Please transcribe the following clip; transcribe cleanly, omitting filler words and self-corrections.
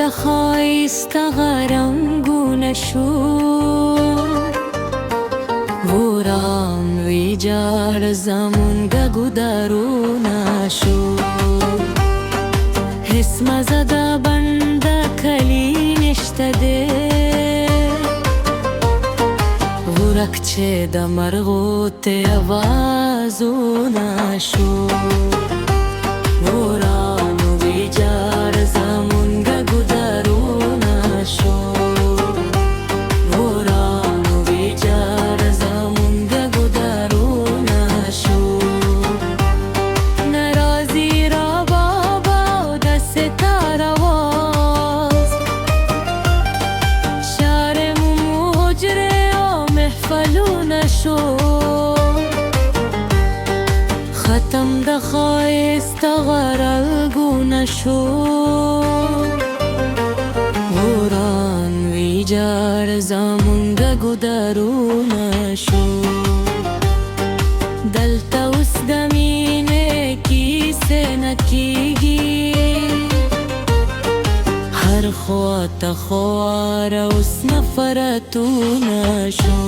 د ښایسته رنګونه شو، وران ویجاړ زمونږ ګودرونه شو. هیڅ مزه د بند کلي نشته دی، ورک چې د مرغو ته آوازونه شو. وران ویجاړ زمونږ ګودرونه شو، وران ویجاړ زمونږ ګودرونه شو. ناراضي را بابا او د ستار اواز، شعر مو حجره او محفلونه شو. ختم د ښایسته غرلګونه شو، وران ویجاړ زمونږ ګودرونه شو. دلته اوس د مینې کیسې نه کیږي، هر خواته خواره اوس نفرتونه شو.